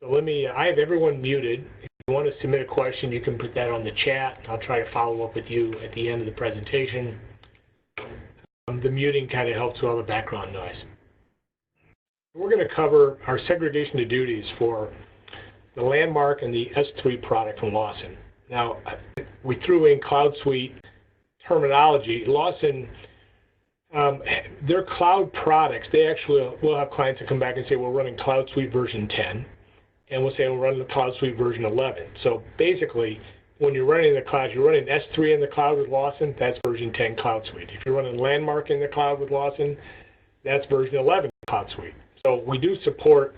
So I have everyone muted. If you want to submit a question, you can put that on the chat. I'll try to follow up with you at the end of the presentation. The muting kind of helps with all the background noise. We're going to cover our segregation of duties for the Landmark and the S3 product from Lawson. Now, we threw in CloudSuite terminology. Lawson, their cloud products, they actually will have clients that come back and say, we're running CloudSuite version 10, and we'll say we're running the CloudSuite version 11. So basically, when you're running in the cloud, you're running S3 in the cloud with Lawson, that's version 10 CloudSuite. If you're running Landmark in the cloud with Lawson, that's version 11 CloudSuite. So we do support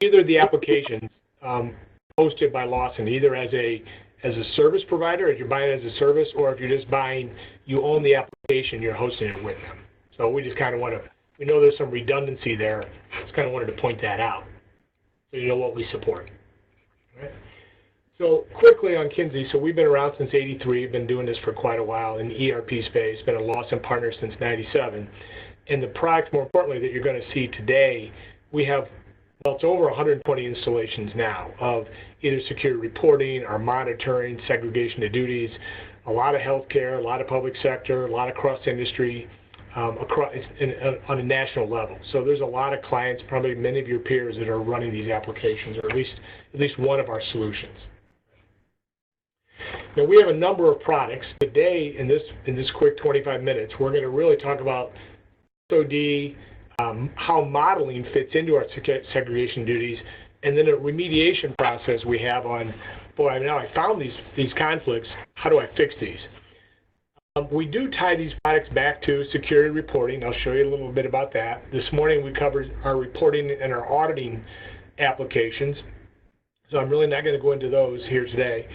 either of the applications hosted by Lawson, either as a service provider, if you're buying it as a service, or if you're just buying, you own the application, you're hosting it with them. So we just kind of want to, we know there's some redundancy there, just kind of wanted to point that out so you know what we support. All right. So quickly on Kinsey, so we've been around since '83, been doing this for quite a while in the ERP space, been a Lawson partner since '97. And the product, more importantly, that you're going to see today, we have, well, it's over 120 installations now of either security reporting or monitoring, segregation of duties, a lot of healthcare, a lot of public sector, a lot of cross-industry, on a national level. So there's a lot of clients, probably many of your peers, that are running these applications, or at least one of our solutions. Now we have a number of products. Today, in this quick 25 minutes, we're going to really talk about SOD, how modeling fits into our segregation duties, and then a remediation process we have on, boy, now I found these conflicts, how do I fix these? We do tie these products back to security reporting. I'll show you a little bit about that. This morning we covered our reporting and our auditing applications, so I'm really not going to go into those here today.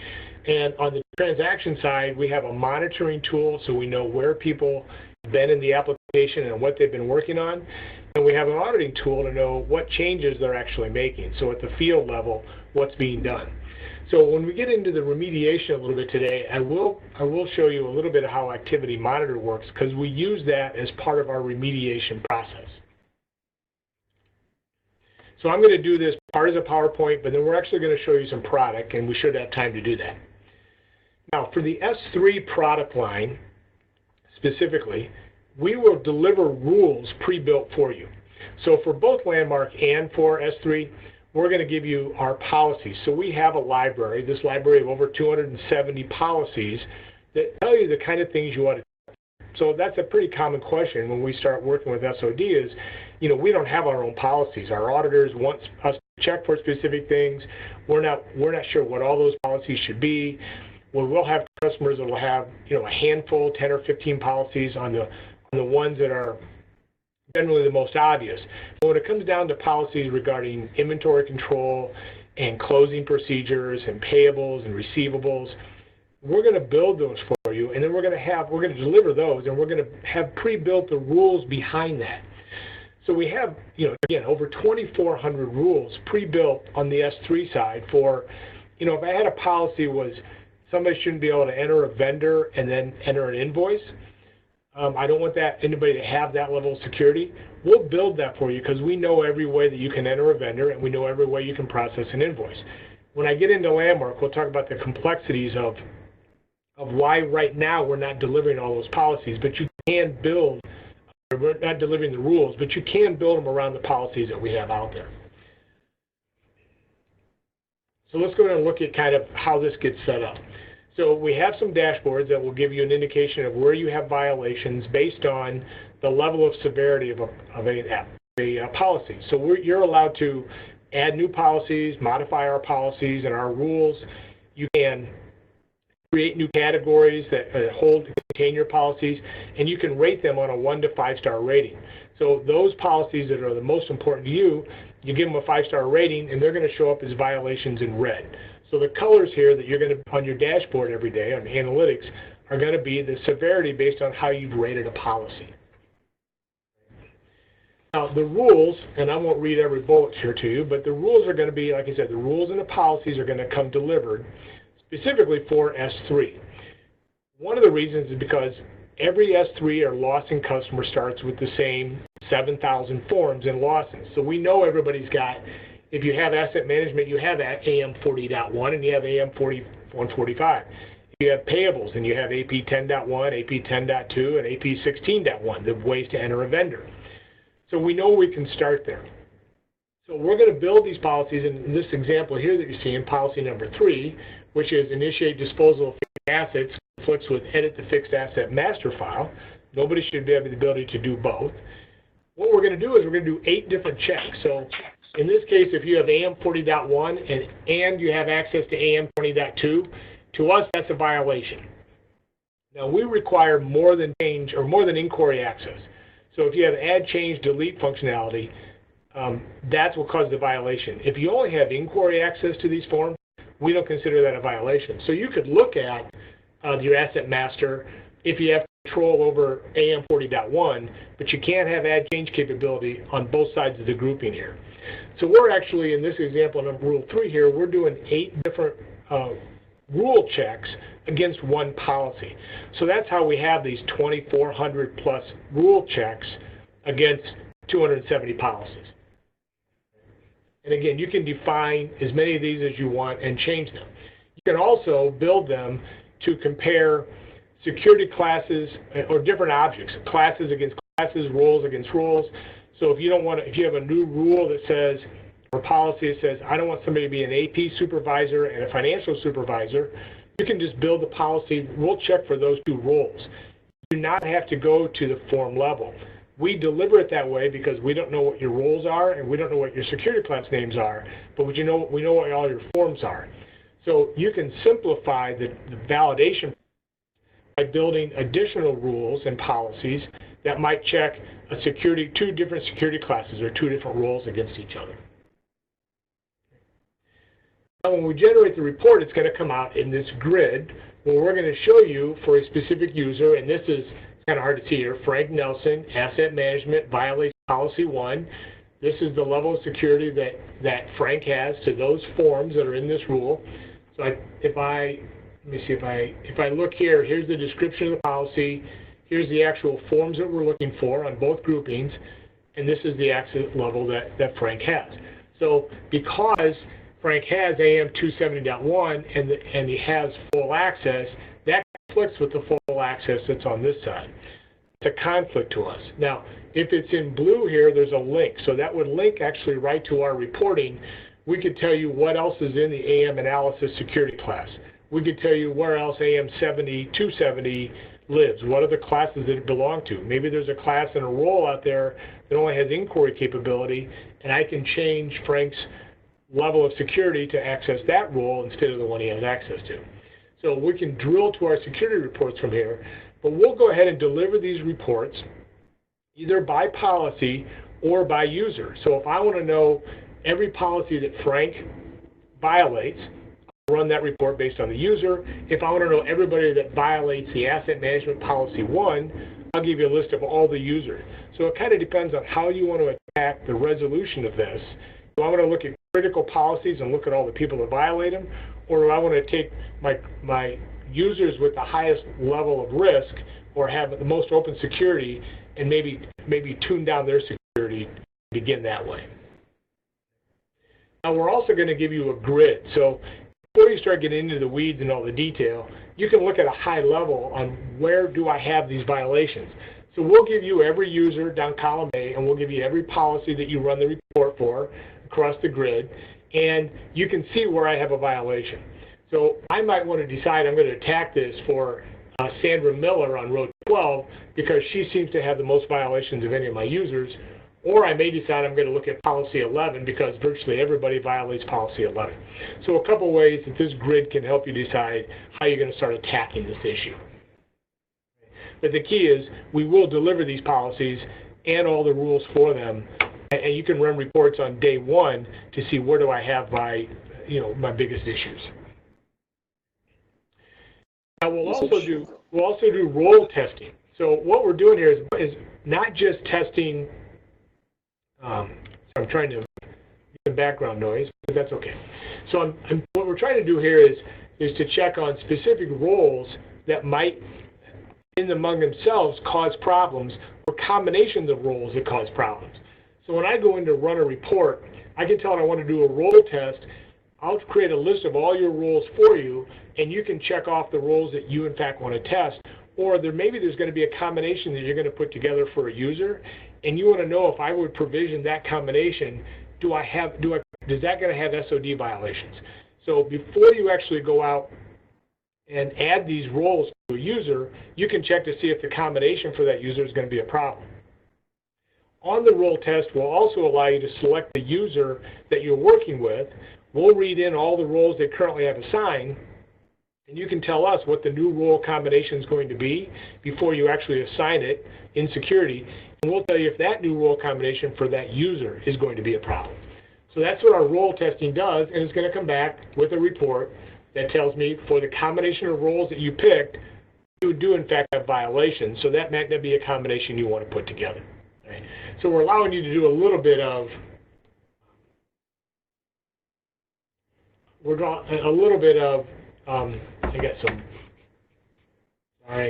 And on the transaction side, we have a monitoring tool so we know where people have been in the application and what they've been working on. And we have an auditing tool to know what changes they're actually making. So at the field level, what's being done. So when we get into the remediation a little bit today, I will show you a little bit of how Activity Monitor works, because we use that as part of our remediation process. So I'm going to do this part as a PowerPoint, but then we're actually going to show you some product, and we should have time to do that. Now, for the S3 product line, specifically, we will deliver rules pre-built for you. So for both Landmark and for S3, we're going to give you our policies. So we have a library, this library of over 270 policies that tell you the kind of things you ought to do. So that's a pretty common question when we start working with SOD is, you know, we don't have our own policies. Our auditors want us to check for specific things. We're not sure what all those policies should be. Well, we'll have customers that will have, you know, a handful, 10 or 15 policies on the ones that are generally the most obvious. But when it comes down to policies regarding inventory control and closing procedures and payables and receivables, we're going to build those for you, and then we're going to deliver those, and we're going to have pre-built the rules behind that. So we have, you know, again, over 2,400 rules pre-built on the S3 side for, you know, if I had a policy was somebody shouldn't be able to enter a vendor and then enter an invoice. I don't want anybody to have that level of security. We'll build that for you because we know every way that you can enter a vendor, and we know every way you can process an invoice. When I get into Landmark, we'll talk about the complexities of why right now we're not delivering all those policies, but you can build, we're not delivering the rules, but you can build them around the policies that we have out there. So let's go ahead and look at kind of how this gets set up. So we have some dashboards that will give you an indication of where you have violations based on the level of severity of a policy. So you're allowed to add new policies, modify our policies and our rules. You can create new categories that contain your policies, and you can rate them on a 1 to 5-star rating. So those policies that are the most important to you, you give them a 5-star rating, and they're going to show up as violations in red. So the colors here that you're going to, on your dashboard every day on analytics, are going to be the severity based on how you've rated a policy. Now the rules, and I won't read every bullet here to you, but the rules are going to be, like I said, the rules and the policies are going to come delivered specifically for S3. One of the reasons is because every S3 or Lawson customer starts with the same 7,000 forms in Lawson. So we know everybody's got, if you have asset management, you have AM 40.1 and you have AM 4145. You have payables and you have AP 10.1, AP 10.2, and AP 16.1, the ways to enter a vendor. So we know we can start there. So we're going to build these policies in this example here that you're seeing, policy number 3, which is initiate disposal of fixed assets, conflicts with edit the fixed asset master file. Nobody should have the ability to do both. What we're going to do is we're going to do 8 different checks. So in this case, if you have AM 40.1 and you have access to AM 20.2, to us, that's a violation. Now, we require more than change or more than inquiry access. So if you have add, change, delete functionality, that's what caused the violation. If you only have inquiry access to these forms, we don't consider that a violation. So you could look at your asset master if you have control over AM 40.1, but you can't have add change capability on both sides of the grouping here. So we're actually, in this example, number rule 3 here, we're doing 8 different rule checks against one policy. So that's how we have these 2,400 plus rule checks against 270 policies. And again, you can define as many of these as you want and change them. You can also build them to compare security classes or different objects, classes against classes, roles against roles. So if you don't want to, if you have a new rule that says, or policy that says, I don't want somebody to be an AP supervisor and a financial supervisor, you can just build the policy. We'll check for those 2 roles. You do not have to go to the form level. We deliver it that way because we don't know what your roles are and we don't know what your security class names are, but we know what all your forms are. So you can simplify the validation by building additional rules and policies that might check a 2 different security classes or 2 different roles against each other. Now, when we generate the report, it's going to come out in this grid where we're going to show you for a specific user, and this is kind of hard to see here, Frank Nelson, asset management, violates policy 1. This is the level of security that Frank has to those forms that are in this rule. So let me see if I look here, here's the description of the policy, here's the actual forms that we're looking for on both groupings, and this is the access level that Frank has. So because Frank has AM 270.1 and he has full access, that conflicts with the full access that's on this side. It's a conflict to us. Now, if it's in blue here, there's a link. So that would link actually right to our reporting. We could tell you what else is in the AM analysis security class. We could tell you where else AM 270 lives. What are the classes that it belong to? Maybe there's a class and a role out there that only has inquiry capability, and I can change Frank's level of security to access that role instead of the one he has access to. So we can drill to our security reports from here, but we'll go ahead and deliver these reports either by policy or by user. So if I want to know every policy that Frank violates, I'll run that report based on the user. If I want to know everybody that violates the asset management policy 1, I'll give you a list of all the users. So it kind of depends on how you want to attack the resolution of this. Do I want to look at critical policies and look at all the people that violate them, or do I want to take my users with the highest level of risk or have the most open security and maybe tune down their security to begin that way? Now we're also going to give you a grid. So before you start getting into the weeds and all the detail, you can look at a high level on where do I have these violations. So we'll give you every user down column A, and we'll give you every policy that you run the report for across the grid, and you can see where I have a violation. So I might want to decide I'm going to attack this for Sandra Miller on row 12 because she seems to have the most violations of any of my users, or I may decide I'm going to look at policy 11 because virtually everybody violates policy 11. So a couple ways that this grid can help you decide how you're going to start attacking this issue. But the key is we will deliver these policies and all the rules for them, and you can run reports on day 1 to see where do I have my biggest issues. Now we'll also do role testing. So what we're doing here is not just testing. I'm trying to get some background noise, but that's okay. So what we're trying to do here is to check on specific roles that might, in among themselves, cause problems or combinations of roles that cause problems. So when I go in to run a report, I can tell it I want to do a role test. I'll create a list of all your roles for you, and you can check off the roles that you in fact want to test. Or maybe there's going to be a combination that you're going to put together for a user, and you want to know if I would provision that combination, is that going to have SOD violations? So before you actually go out and add these roles to a user, you can check to see if the combination for that user is going to be a problem. On the role test will also allow you to select the user that you're working with. We'll read in all the roles they currently have assigned, and you can tell us what the new role combination is going to be before you actually assign it in security, and we'll tell you if that new role combination for that user is going to be a problem. So that's what our role testing does, and it's going to come back with a report that tells me for the combination of roles that you picked, you do in fact have violations, so that might not be a combination you want to put together. Right? So we're allowing you to do a little bit of, I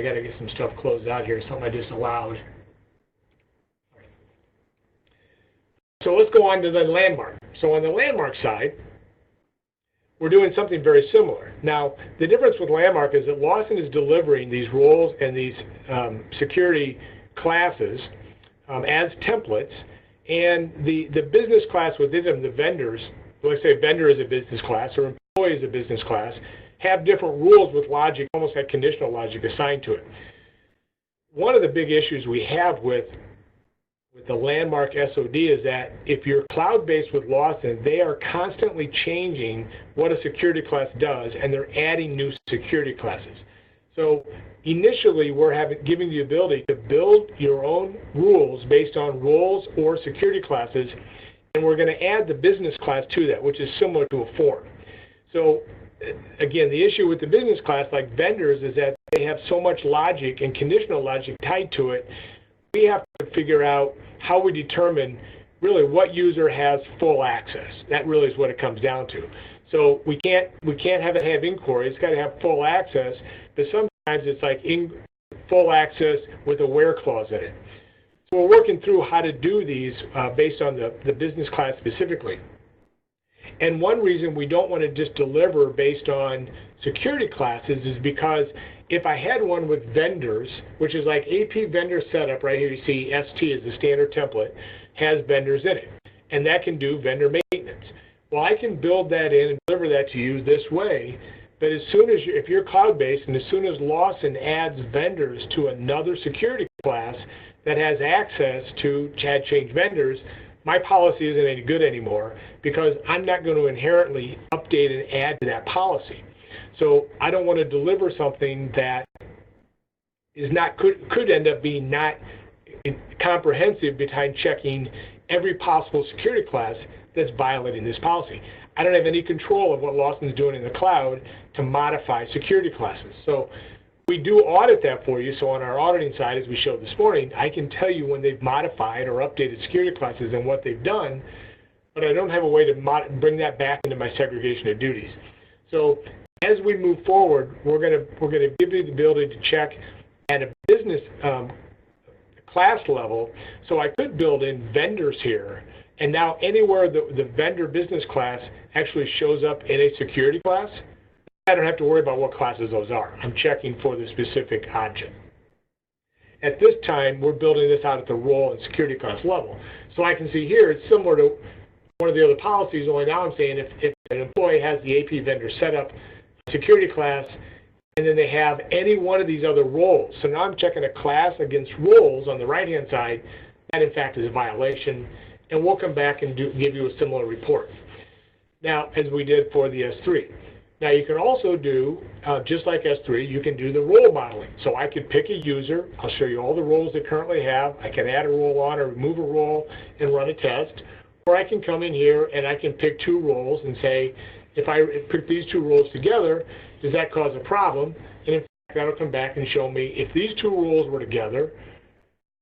got to get some stuff closed out here, something I just allowed. Right. So let's go on to the landmark. So on the landmark side, we're doing something very similar. Now, the difference with landmark is that Lawson is delivering these roles and these security classes as templates, and the business class within them, the vendors, let's say vendor is a business class or employee is a business class, have different rules with logic, almost like conditional logic assigned to it. One of the big issues we have with the landmark SOD is that if you're cloud-based with Lawson, they are constantly changing what a security class does, and they're adding new security classes. So initially, we're giving the ability to build your own rules based on roles or security classes, and we're going to add the business class to that, which is similar to a form. So again, the issue with the business class, like vendors, is that they have so much logic and conditional logic tied to it. We have to figure out how we determine really what user has full access. That really is what it comes down to. So we can't have it have inquiry. It's got to have full access, but sometimes it's like full access with a where clause in it. So we're working through how to do these based on the business class specifically. And one reason we don't want to just deliver based on security classes is because if I had one with vendors, which is like AP vendor setup, right here you see ST is the standard template, has vendors in it, and that can do vendor maintenance. Well, I can build that in and deliver that to you this way, but as soon as if you're cloud-based and as soon as Lawson adds vendors to another security class that has access to change vendors, my policy isn't any good anymore because I'm not going to inherently update and add to that policy. So I don't want to deliver something that is not could end up being not comprehensive behind checking every possible security class that's violating this policy. I don't have any control of what Lawson's doing in the cloud to modify security classes. So we do audit that for you. So on our auditing side, as we showed this morning, I can tell you when they've modified or updated security classes and what they've done, but I don't have a way to bring that back into my segregation of duties. So as we move forward, we're going to give you the ability to check at a business class level. So I could build in vendors here, and now anywhere the vendor business class actually shows up in a security class, I don't have to worry about what classes those are. I'm checking for the specific object. At this time, we're building this out at the role and security class level. So I can see here it's similar to one of the other policies, only now I'm saying if an employee has the AP vendor set up security class, and then they have any one of these other roles. So now I'm checking a class against roles on the right-hand side. That, in fact, is a violation, and we'll come back and give you a similar report. Now, as we did for the S3. Now, you can also do, just like S3, you can do the role modeling. So I could pick a user. I'll show you all the roles they currently have. I can add a role on or remove a role and run a test. Or I can come in here and I can pick two roles and say, if I put these two roles together, does that cause a problem? And in fact, that'll come back and show me if these two roles were together,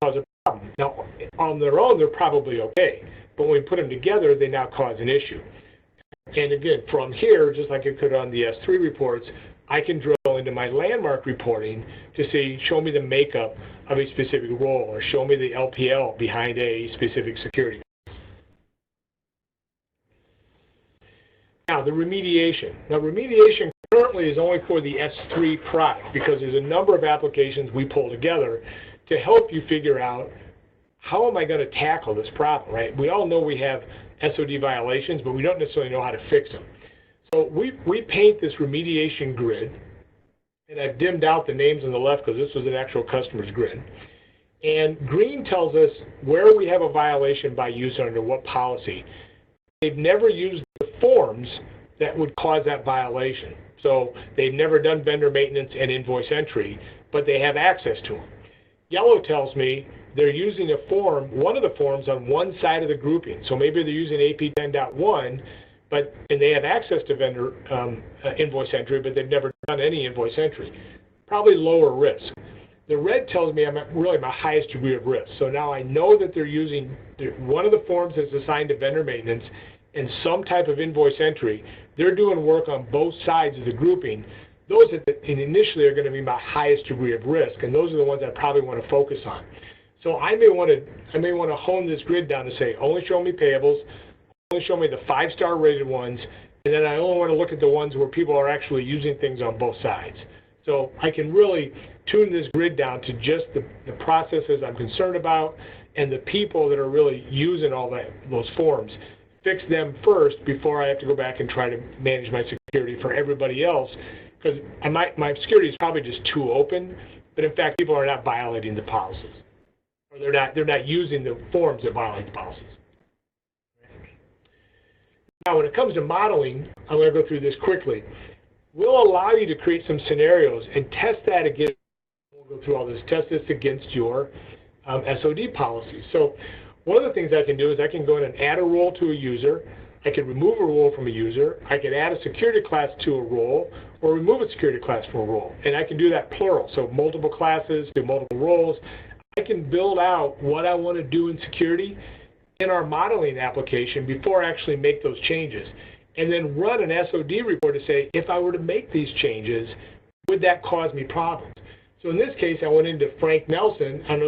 cause a problem. Now, on their own, they're probably okay. But when we put them together, they now cause an issue. And again, from here, just like I could on the S3 reports, I can drill into into my landmark reporting to say, show me the makeup of a specific role, or show me the LPL behind a specific security. Now, the remediation. Now, remediation currently is only for the S3 product because there's a number of applications we pull together to help you figure out how am I going to tackle this problem, right? We all know we have SOD violations, but we don't necessarily know how to fix them. So we paint this remediation grid, and I've dimmed out the names on the left because this was an actual customer's grid. And green tells us where we have a violation by user under what policy. They've never used the forms that would cause that violation. So they've never done vendor maintenance and invoice entry, but they have access to them. Yellow tells me they're using a form, one of the forms on one side of the grouping. So maybe they're using AP 10.1, and they have access to vendor invoice entry, but they've never done any invoice entry. Probably lower risk. The red tells me I'm at really my highest degree of risk. So now I know that they're using one of the forms that's assigned to vendor maintenance and some type of invoice entry. They're doing work on both sides of the grouping. Those that initially are going to be my highest degree of risk, and those are the ones I probably want to focus on. So I may want to hone this grid down to say, only show me payables, only show me the 5-star rated ones, and then I only want to look at the ones where people are actually using things on both sides. So I can really tune this grid down to just the processes I'm concerned about and the people that are really using all those forms. Fix them first before I have to go back and try to manage my security for everybody else, because my security is probably just too open, but in fact people are not violating the policies, or they're not using the forms that violate the policies. Now, when it comes to modeling, I'm going to go through this quickly. We'll allow you to create some scenarios and test that against, we'll go through all this, test this against your SOD policies. So one of the things I can do is I can go in and add a role to a user. I can remove a role from a user. I can add a security class to a role, or remove a security class from a role. And I can do that plural, so multiple classes, do multiple roles. I can build out what I want to do in security in our modeling application before I actually make those changes, and then run an SOD report to say, if I were to make these changes, would that cause me problems? So in this case, I went into Frank Nelson, and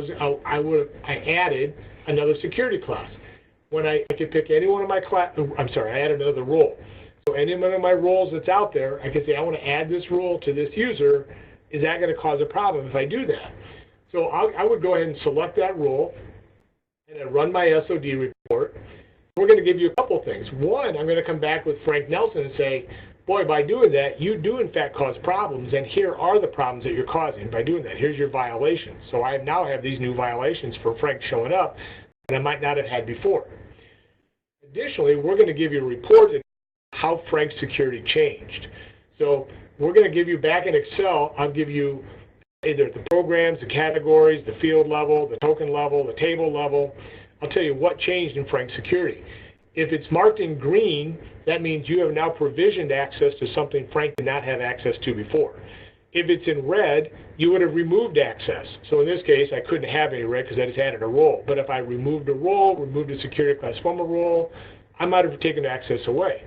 I added another security class. When I could pick any one of my I added another role. So any one of my roles that's out there, I could say, I want to add this role to this user. Is that going to cause a problem if I do that? So I would go ahead and select that role, and I run my SOD report. We're going to give you a couple things. One, I'm going to come back with Frank Nelson and say, boy, by doing that, you do in fact cause problems, and here are the problems that you're causing by doing that. Here's your violations. So I now have these new violations for Frank showing up that I might not have had before. Additionally, we're going to give you a report on how Frank's security changed. So we're going to give you back in Excel, I'll give you either the programs, the categories, the field level, the token level, the table level. I'll tell you what changed in Frank's security. If it's marked in green, that means you have now provisioned access to something Frank did not have access to before. If it's in red, you would have removed access. So in this case, I couldn't have any red because I just added a role. But if I removed a role, removed a security class from a role, I might have taken access away.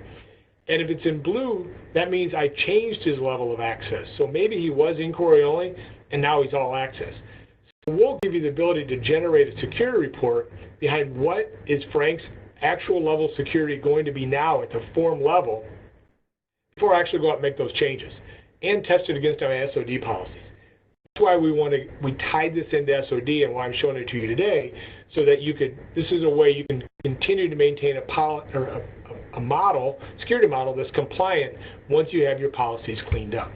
And if it's in blue, that means I changed his level of access. So maybe he was inquiry only, and now he's all access. So we'll give you the ability to generate a security report behind what is Frank's actual level of security going to be now at the form level before I actually go out and make those changes, and test it against our SOD policies. That's why we tied this into SOD, and why I'm showing it to you today, so that this is a way you can continue to maintain a model, security model that's compliant once you have your policies cleaned up.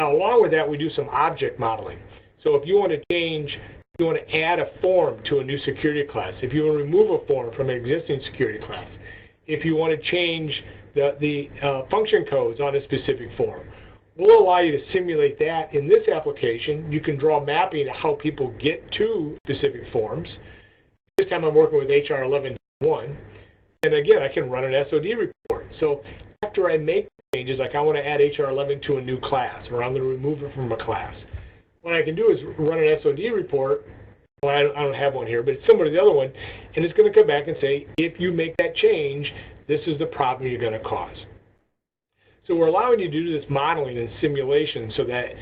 Now, along with that, we do some object modeling. So if you want to add a form to a new security class, if you want to remove a form from an existing security class, if you want to change the function codes on a specific form, we'll allow you to simulate that. In this application, you can draw mapping to how people get to specific forms. This time I'm working with HR 11.1. And again, I can run an SOD report. So after I make changes, like I want to add HR 11 to a new class, or I'm going to remove it from a class, what I can do is run an SOD report. Well, I don't have one here, but it's similar to the other one, and it's going to come back and say, if you make that change, this is the problem you're going to cause. So we're allowing you to do this modeling and simulation so that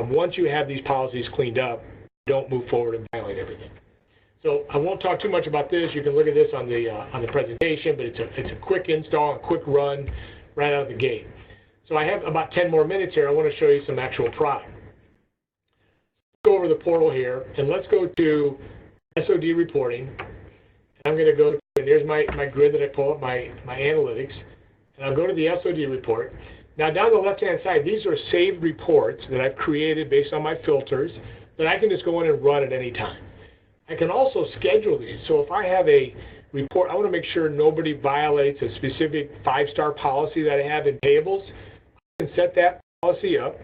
once you have these policies cleaned up, don't move forward and violate everything. So I won't talk too much about this. You can look at this on the presentation, but it's a quick install, a quick run right out of the gate. So I have about 10 more minutes here. I want to show you some actual product. Let's go over the portal here, and let's go to SOD reporting. I'm going to go, and here's my grid that I pull up, my analytics, and I'll go to the SOD report. Now down the left-hand side, these are saved reports that I've created based on my filters that I can just go in and run at any time. I can also schedule these. So if I have a report, I want to make sure nobody violates a specific 5-star policy that I have in payables. I can set that policy up,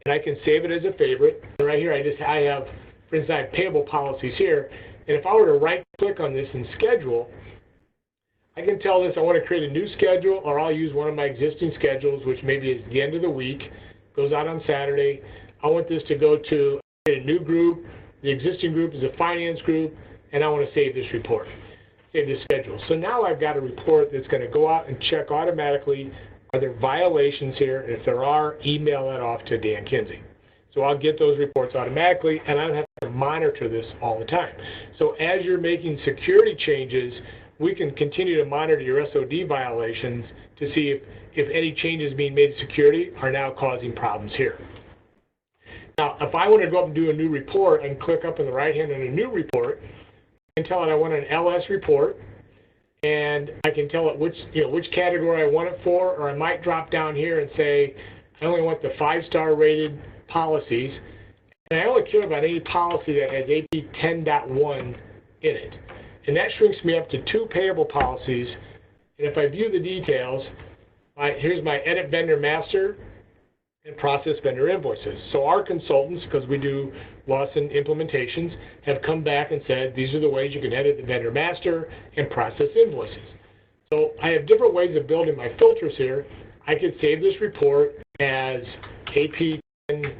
and I can save it as a favorite. And right here, I have, for instance, I have payable policies here. And if I were to right-click on this and schedule, I can tell this I want to create a new schedule, or I'll use one of my existing schedules, which maybe is the end of the week, goes out on Saturday. I want this to go to a new group. The existing group is a finance group, and I want to save this report, save this schedule. So now I've got a report that's going to go out and check automatically, are there violations here? And if there are, email that off to Dan Kinsey. So I'll get those reports automatically, and I don't have to monitor this all the time. So as you're making security changes, we can continue to monitor your SOD violations to see if any changes being made to security are now causing problems here. Now, if I want to go up and do a new report and click up in the right hand on a new report, I can tell it I want an LS report, and I can tell it which category I want it for, or I might drop down here and say I only want the 5-star rated policies, and I only care about any policy that has AP 10.1 in it. And that shrinks me up to 2 payable policies. And if I view the details, here's my edit vendor master and process vendor invoices. So our consultants, because we do Lawson implementations, have come back and said these are the ways you can edit the vendor master and process invoices. So I have different ways of building my filters here. I could save this report as AP 10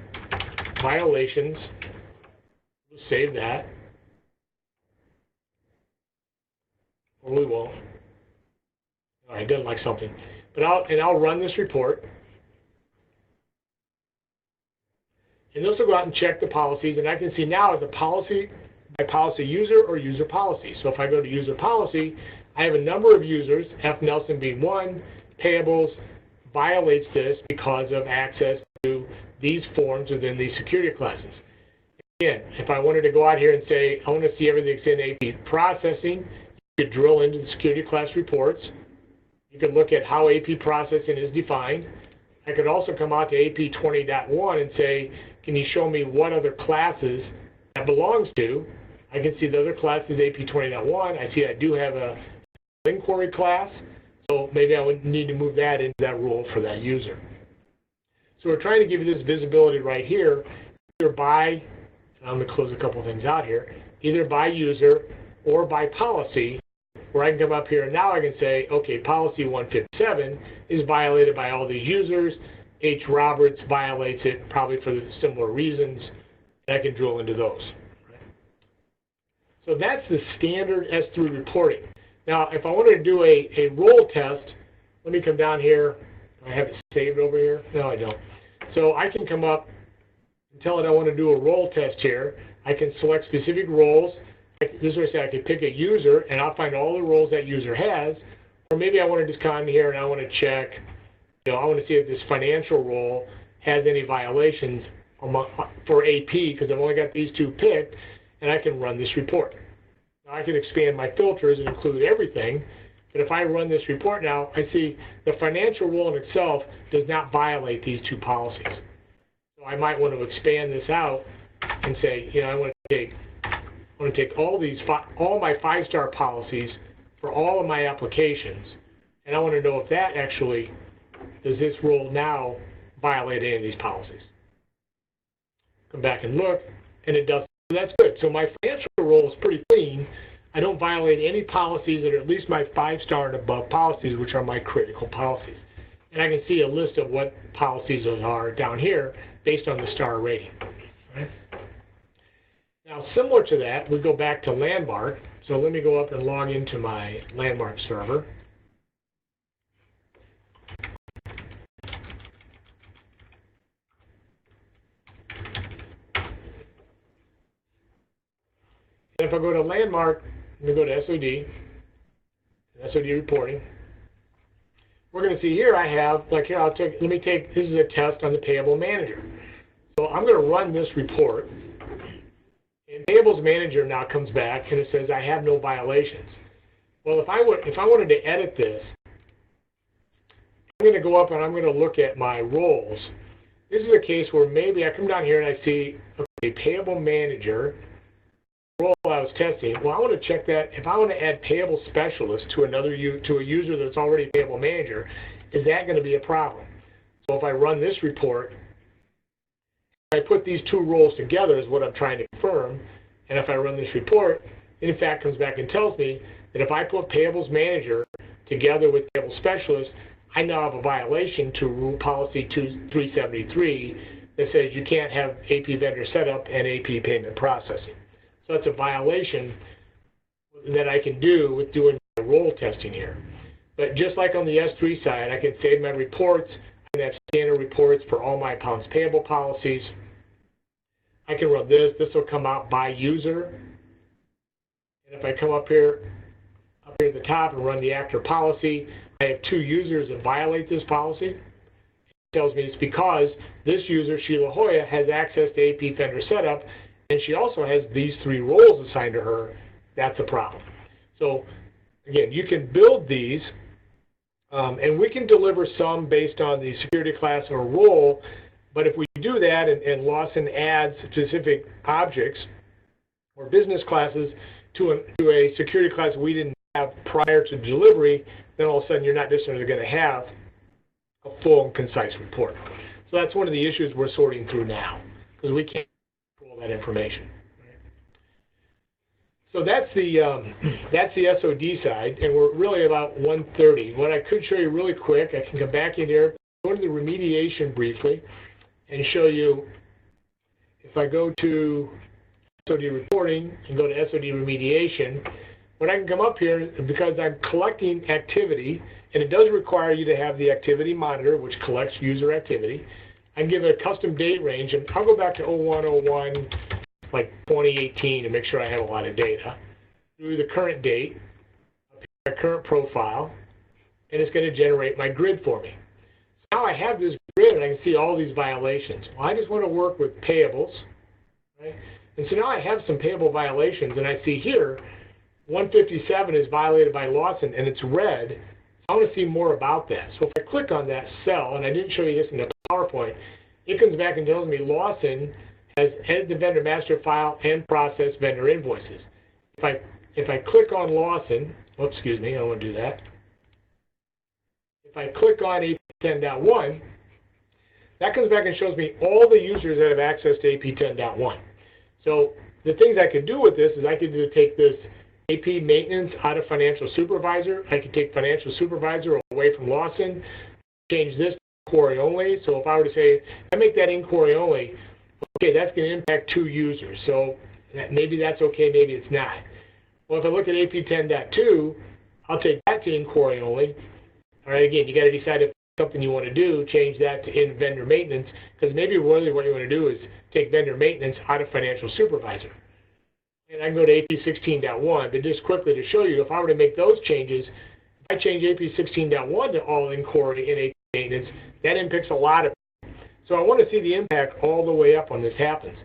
violations. We'll save that. Or we won't. All right, doesn't like something. But I'll run this report. And this will go out and check the policies, and I can see now the policy by policy user or user policy. So if I go to user policy, I have a number of users, F. Nelson being one, payables violates this because of access to these forms within these security classes. Again, if I wanted to go out here and say, I want to see everything that's in AP processing, you could drill into the security class reports. You could look at how AP processing is defined. I could also come out to AP 20.1 and say, can you show me what other classes that belongs to? I can see the other class is AP 20.1. I see I do have a inquiry class, so maybe I would need to move that into that role for that user. So we're trying to give you this visibility right here, either by, I'm going to close a couple of things out here, either by user or by policy, where I can come up here and now I can say, okay, policy 157 is violated by all these users. H. Roberts violates it probably for similar reasons, and I can drill into those. Right? So that's the standard S3 reporting. Now, if I wanted to do a role test, let me come down here. I have it saved over here. No, I don't. So I can come up and tell it I want to do a role test here. I can select specific roles. This is what I say, I can pick a user, and I'll find all the roles that user has. Or maybe I want to just come here and I want to check, I want to see if this financial role has any violations for AP, because I've only got these 2 picked, and I can run this report. Now I can expand my filters and include everything, but if I run this report now, I see the financial role in itself does not violate these 2 policies. So I might want to expand this out and say, I want to take all my 5-star policies for all of my applications, and I want to know if that actually, does this role now violate any of these policies? Come back and look, and it doesn't. So that's good. So my financial role is pretty clean. I don't violate any policies that are at least my 5-star and above policies, which are my critical policies. And I can see a list of what policies those are down here based on the star rating. Right? Now, similar to that, we go back to Landmark. So let me go up and log into my Landmark server. And if I go to landmark, I'm going to go to SOD reporting. We're going to see here I have, like here, let me take, this is a test on the payable manager. So I'm going to run this report. And payables manager now comes back and it says I have no violations. Well, if I wanted to edit this, I'm going to go up and I'm going to look at my roles. This is a case where maybe I come down here and I see a payable manager role I was testing. Well, I want to check that if I want to add payable specialist to a user that's already a payable manager, is that going to be a problem? So if I run this report, I put these two roles together is what I'm trying to confirm, and if I run this report, it in fact comes back and tells me that if I put payables manager together with payable specialist, I now have a violation to rule policy 373 that says you can't have AP vendor setup and AP payment processing. So that's a violation that I can do with doing my role testing here. But just like on the S3 side, I can save my reports. I can have standard reports for all my accounts payable policies. I can run this. This will come out by user. And if I come up here at the top and run the actor policy, I have two users that violate this policy. It tells me it's because this user, Sheila Hoya, has access to AP vendor setup, and she also has these three roles assigned to her. That's a problem. So again, you can build these, and we can deliver some based on the security class or role, but if we do that and Lawson adds specific objects or business classes to a security class we didn't have prior to delivery, then all of a sudden you're not necessarily going to have a full and concise report. So that's one of the issues we're sorting through now, because we can't control that information. So that's the SOD side, and we're really about 1:30. What I could show you really quick, I can come back in here, go to the remediation briefly, and show you, if I go to SOD reporting and go to SOD remediation, when I can come up here, because I'm collecting activity, and it does require you to have the activity monitor, which collects user activity, I can give it a custom date range, and I'll go back to 0101, like 2018, to make sure I have a lot of data. Do the current date, my current profile, and it's going to generate my grid for me. So now I have this grid, and I can see all these violations. Well, I just want to work with payables, right? And so now I have some payable violations, and I see here, 157 is violated by Lawson, and it's red. I want to see more about that. So if I click on that cell, and I didn't show you this in the PowerPoint, it comes back and tells me Lawson has edited the vendor master file and processed vendor invoices. If I click on Lawson, oh, excuse me, I don't want to do that. If I click on AP 10.1, that comes back and shows me all the users that have access to AP 10.1. So the things I could do with this is I could take this AP maintenance out of financial supervisor. I could take financial supervisor away from Lawson, change this to inquiry only. So if I were to say, I make that inquiry only, okay, that's going to impact two users. So maybe that's okay, maybe it's not. Well, if I look at AP 10.2, I'll take that to inquiry only. All right, again, you got to decide if it's something you want to do, change that to in vendor maintenance, because maybe really what you want to do is take vendor maintenance out of financial supervisor. And I can go to AP 16.1, but just quickly to show you, if I were to make those changes, if I change AP 16.1 to all inquiry in AP maintenance, that impacts a lot of people. So I want to see the impact all the way up when this happens.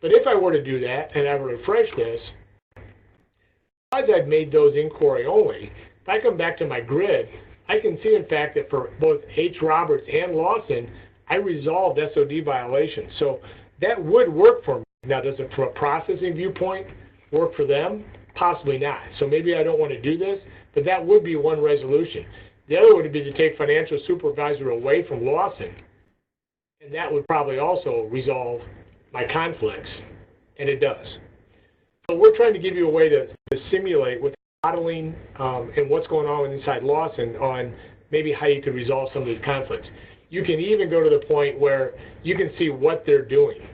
But if I were to do that and I were to refresh this, because I've made those inquiry only, if I come back to my grid, I can see in fact that for both H. Roberts and Lawson, I resolved SOD violations. So that would work for me. Now, does it from a processing viewpoint work for them? Possibly not. So maybe I don't want to do this, but that would be one resolution. The other would be to take financial supervisor away from Lawson, and that would probably also resolve my conflicts, and it does. So we're trying to give you a way to simulate with modeling and what's going on inside Lawson on maybe how you could resolve some of these conflicts. You can even go to the point where you can see what they're doing.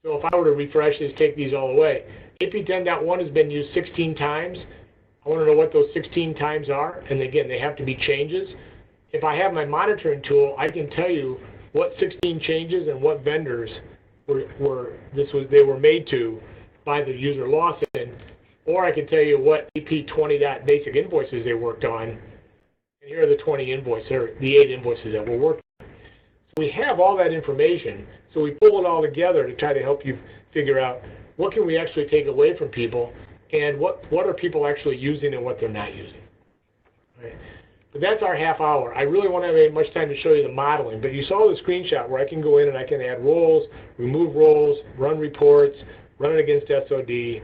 So if I were to refresh this, take these all away, AP 10.1 has been used 16 times. I want to know what those 16 times are, and again, they have to be changes. If I have my monitoring tool, I can tell you what 16 changes and what vendors they were made to by the user Lawson, or I can tell you what EP20.basic invoices they worked on, and here are the 20 invoices, or the 8 invoices that we're working on. So we have all that information, so we pull it all together to try to help you figure out what can we actually take away from people, and what are people actually using and what they're not using. Right? But that's our half hour. I really won't have much time to show you the modeling, but you saw the screenshot where I can go in and I can add roles, remove roles, run reports, run it against SOD.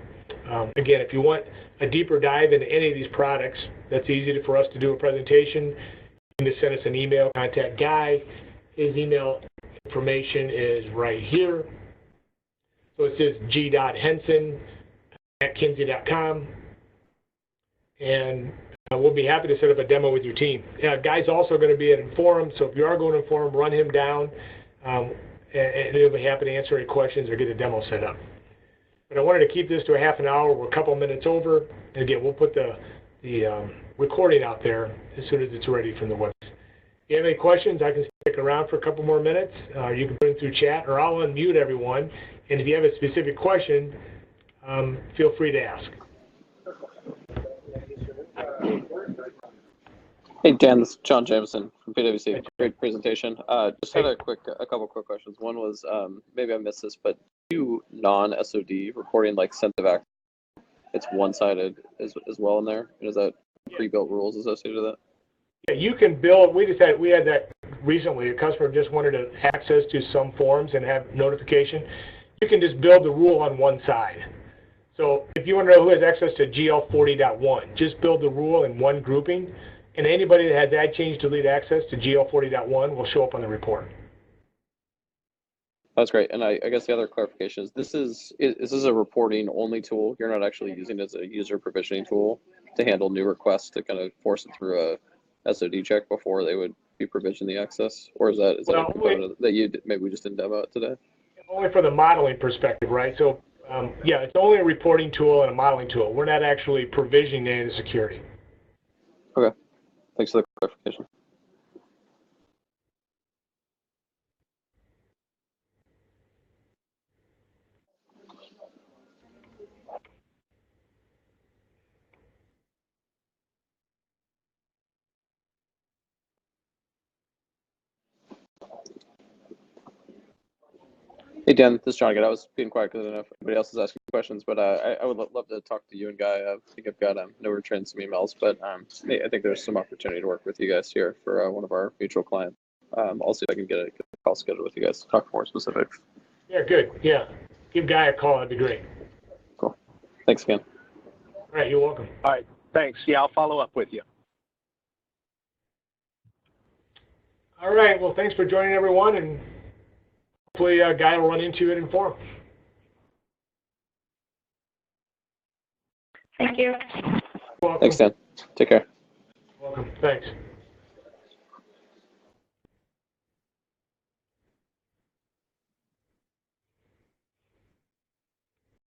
Again, if you want a deeper dive into any of these products, that's easy for us to do a presentation. You can just send us an email, contact Guy. His email information is right here. So it says g.henson@kinsey.com. And we'll be happy to set up a demo with your team. Guy's also going to be at Infor, so if you are going to Infor, run him down, and he'll be happy to answer any questions or get a demo set up. But I wanted to keep this to a half an hour. We're a couple minutes over. And again, we'll put the recording out there as soon as it's ready from the website. If you have any questions, I can stick around for a couple more minutes. You can put them through chat, or I'll unmute everyone. And if you have a specific question, feel free to ask. Hey Dan, this is John Jameson from PwC. Great presentation. Just had a couple quick questions. One was maybe I missed this, but do non-SOD reporting like sensitive access, it's one-sided as well in there? And is that pre-built rules associated with that? Yeah, you can build. We had that recently. A customer just wanted to access to some forms and have notification. You can just build the rule on one side. So if you want to know who has access to GL40.1, just build the rule in one grouping, and anybody that has that change delete access to GL40.1 will show up on the report. That's great. And I guess the other clarification is this is a reporting only tool. You're not actually using it as a user provisioning tool to handle new requests to kind of force it through a SOD check before they would be provisioned the access, or is that a component that you maybe we just didn't demo it today? Only for the modeling perspective, right? So yeah, it's only a reporting tool and a modeling tool. We're not actually provisioning any of the security. Okay, thanks for the clarification. Hey Dan, this is John again. I was being quiet because I don't know if anybody else is asking questions, but I would love to talk to you and Guy. I think I've got no return some emails, but I think there's some opportunity to work with you guys here for one of our mutual clients. I'll see if I can get a call scheduled with you guys to talk more specifics. Yeah, good. Yeah, give Guy a call. That'd be great. Cool. Thanks again. All right, you're welcome. All right, thanks. Yeah, I'll follow up with you. All right, well, thanks for joining, everyone, and hopefully Guy will run into it in Infor. Thank you. Welcome. Thanks, Dan. Take care. Welcome. Thanks.